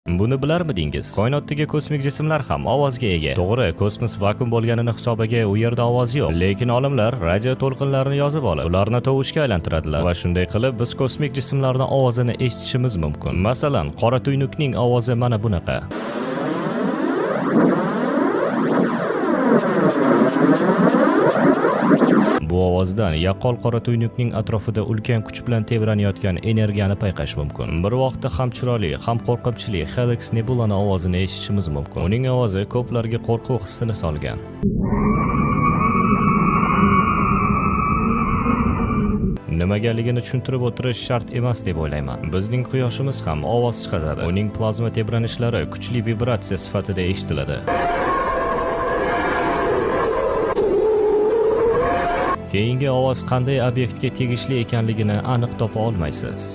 Buni bilarmidingiz? Koinotdagi kosmik jismlar ham ovozga ega. To'g'ri, kosmos vakuum bo'lganini hisobiga u yerda ovoz yo'q. Lekin olimlar radio to'lqinlarini yozib olib, ularni tovushga aylantiradilar va shunday qilib biz kosmik jismlarning ovozini eshitishimiz mumkin. Masalan, qora tuynukning ovozi mana bunaqa. Bu ovozdan yaqqol qora tuynukning atrofida ulkan kuch bilan tebranayotgan energiyani payqash mumkin. Bir vaqtda ham chiroyli, ham qo'rqinchli Helix nebulani ovozini eshitishimiz mumkin. Uning ovozi ko'plarga qo'rquv hissini solgan. Nimagaligini tushuntirib o'tirish shart emas deb o'ylayman. Bizning quyoshimiz ham ovoz chiqaradi. Uning plazma tebranishlari kuchli vibratsiya sifatida eshitiladi. Keyingi ovoz qanday obyektga tegishli ekanligini aniq topa olmaysiz.